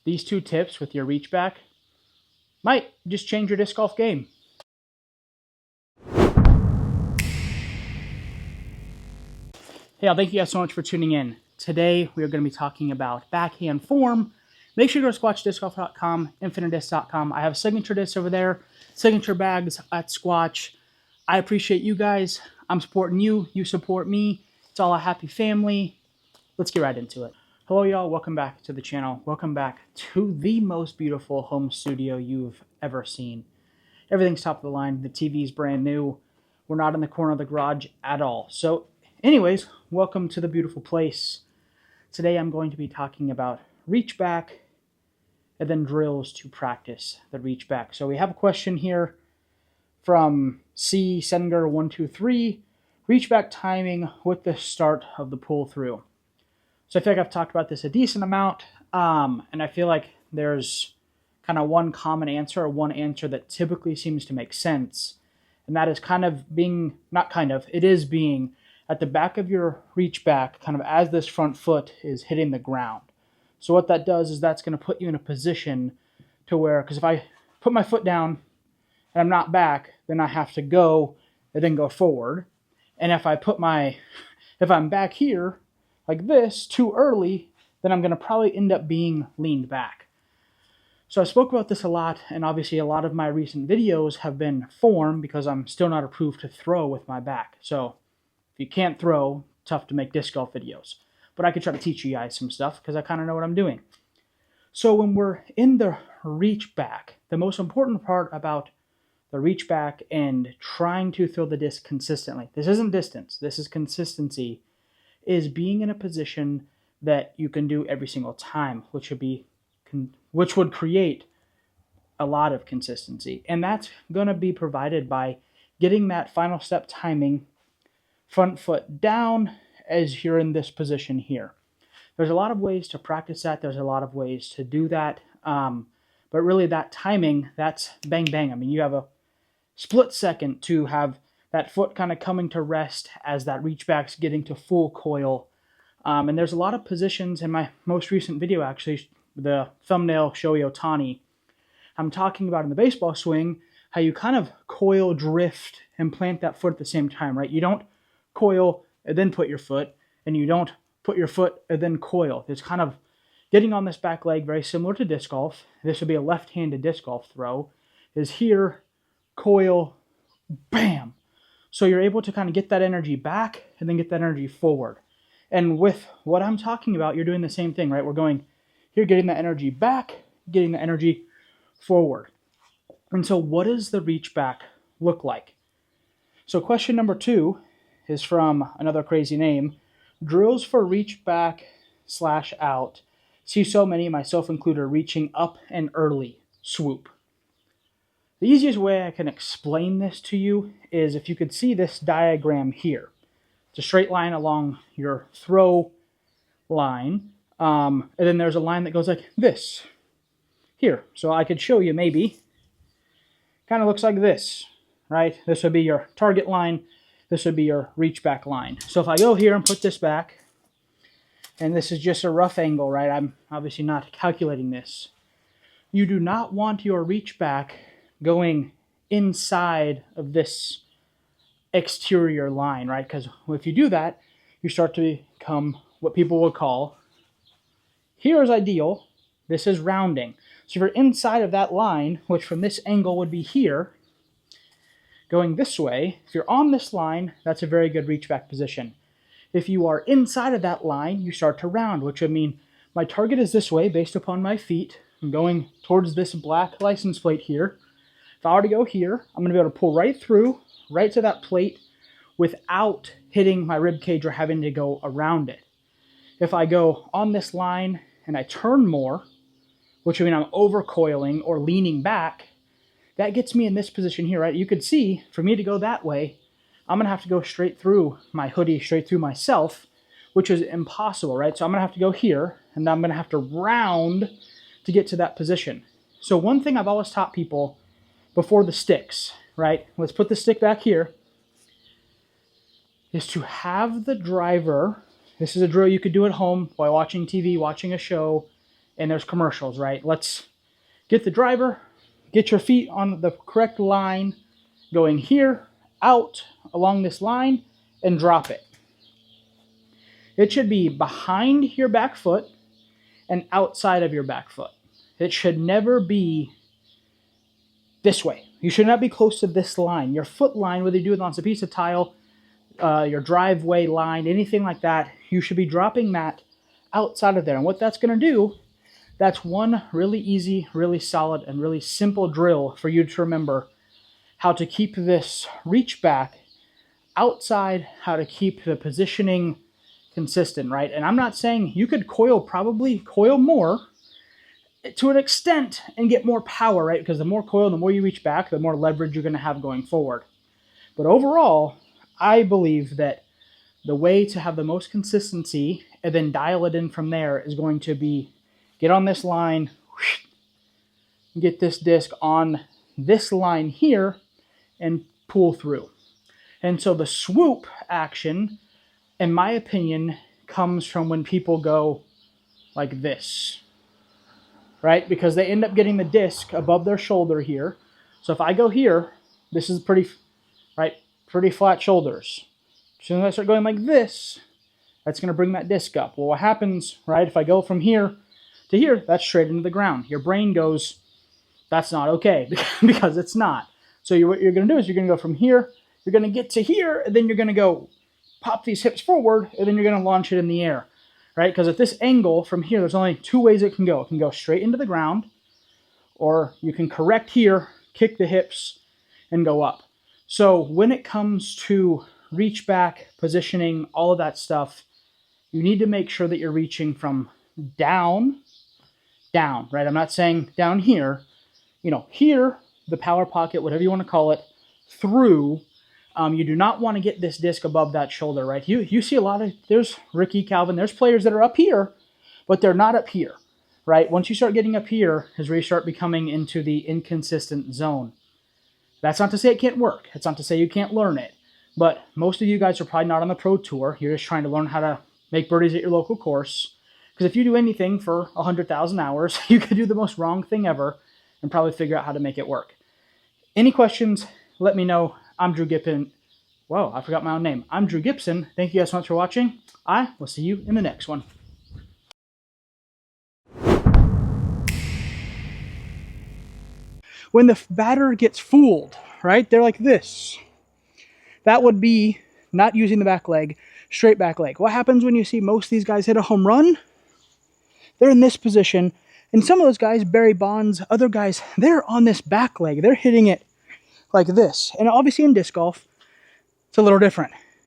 these 2 tips with your reach back might just change your disc golf game. Hey, thank you guys so much for tuning in. Today, we are going to be talking about backhand form. Make sure you go to squatchdiscgolf.com, infinitedisc.com. I have signature discs over there, signature bags at Squatch. I appreciate you guys. I'm supporting you. You support me. It's all a happy family. Let's get right into it. Hello, y'all. Welcome back to the channel. Welcome back to the most beautiful home studio you've ever seen. Everything's top of the line. The TV's brand new. We're not in the corner of the garage at all. So anyways, welcome to the beautiful place. Today I'm going to be talking about reach back and then drills to practice the reach back. So we have a question here from C. Senger123. Reach back timing with the start of the pull through. So I feel like I've talked about this a decent amount, and I feel like there's kind of one common answer, or one answer that typically seems to make sense, and that is it is being at the back of your reach back, kind of as this front foot is hitting the ground. So what that does is that's going to put you in a position to where, because if I put my foot down and I'm not back, then I have to go and then go forward. And if I'm back here like this too early, then I'm going to probably end up being leaned back. So I spoke about this a lot, and obviously a lot of my recent videos have been form because I'm still not approved to throw with my back. So if you can't throw, tough to make disc golf videos. But I could try to teach you guys some stuff because I kind of know what I'm doing. So when we're in the reach back, the most important part about the reach back and trying to throw the disc consistently, this isn't distance, this is consistency, is being in a position that you can do every single time, which would create a lot of consistency. And that's going to be provided by getting that final step timing, front foot down as you're in this position here. There's a lot of ways to practice that. There's a lot of ways to do that. But really that timing, that's bang, bang. I mean, you have a split second to have that foot kind of coming to rest as that reach back's getting to full coil. And there's a lot of positions in my most recent video, actually, the thumbnail Shohei Ohtani. I'm talking about in the baseball swing, how you kind of coil, drift, and plant that foot at the same time, right? You don't coil and then put your foot, and you don't put your foot and then coil. It's kind of getting on this back leg, very similar to disc golf. This would be a left-handed disc golf throw, is here, coil, bam. So you're able to kind of get that energy back and then get that energy forward. And with what I'm talking about, you're doing the same thing, right? We're going here, getting the energy back, getting the energy forward. And so what does the reach back look like? So question number 2 is from another crazy name. Drills for reach back / out. See so many, myself included, reaching up and early. Swoop. The easiest way I can explain this to you is if you could see this diagram here. It's a straight line along your throw line. And then there's a line that goes like this here. So I could show you maybe. Kind of looks like this, right? This would be your target line. This would be your reach back line. So if I go here and put this back, and this is just a rough angle, right? I'm obviously not calculating this. You do not want your reach back going inside of this exterior line, right? Because if you do that, you start to become what people would call, here is ideal, this is rounding. So if you're inside of that line, which from this angle would be here, going this way, if you're on this line, that's a very good reach back position. If you are inside of that line, you start to round, which would mean my target is this way based upon my feet. I'm going towards this black license plate here. If I were to go here, I'm going to be able to pull right through, right to that plate without hitting my rib cage or having to go around it. If I go on this line and I turn more, which would mean I'm overcoiling or leaning back, that gets me in this position here, right? You could see, for me to go that way, I'm going to have to go straight through my hoodie, straight through myself, which is impossible, right? So I'm going to have to go here, and I'm going to have to round to get to that position. So one thing I've always taught people before the sticks, right? Let's put the stick back here, is to have the driver, this is a drill you could do at home while watching TV, watching a show, and there's commercials, right? Let's get the driver, get your feet on the correct line, going here, out along this line, and drop it. It should be behind your back foot and outside of your back foot. It should never be this way. You should not be close to this line. Your foot line, whether you do it on a piece of tile, your driveway line, anything like that, you should be dropping that outside of there. And what that's going to do, that's one really easy, really solid, and really simple drill for you to remember how to keep this reach back outside, how to keep the positioning consistent, right? And I'm not saying you could probably coil more to an extent and get more power, right? Because the more coil, the more you reach back, the more leverage you're going to have going forward. But overall, I believe that the way to have the most consistency and then dial it in from there is going to be get on this line, get this disc on this line here, and pull through. And so the swoop action, in my opinion, comes from when people go like this, right? Because they end up getting the disc above their shoulder here. So if I go here, this is pretty flat shoulders. As soon as I start going like this, that's going to bring that disc up. Well, what happens, right, if I go from here to here, that's straight into the ground. Your brain goes, that's not okay, because it's not. So what you're going to do is you're going to go from here, you're going to get to here, and then you're going to go pop these hips forward, and then you're going to launch it in the air, right? Because at this angle from here, there's only two ways it can go. It can go straight into the ground, or you can correct here, kick the hips, and go up. So when it comes to reach back, positioning, all of that stuff, you need to make sure that you're reaching from down, right? I'm not saying down here, here, the power pocket, whatever you want to call it, through. You do not want to get this disc above that shoulder, right? You see there's Ricky, Calvin, there's players that are up here, but they're not up here, right? Once you start getting up here is where you start becoming into the inconsistent zone. That's not to say it can't work. It's not to say you can't learn it. But most of you guys are probably not on the pro tour. You're just trying to learn how to make birdies at your local course. Because if you do anything for 100,000 hours, you could do the most wrong thing ever and probably figure out how to make it work. Any questions, let me know. I'm Drew Gibson. Whoa, I forgot my own name. I'm Drew Gibson. Thank you guys so much for watching. I will see you in the next one. When the batter gets fooled, right, they're like this. That would be not using the back leg, straight back leg. What happens when you see most of these guys hit a home run? They're in this position. And some of those guys, Barry Bonds, other guys, they're on this back leg. They're hitting it like this. And obviously in disc golf, it's a little different.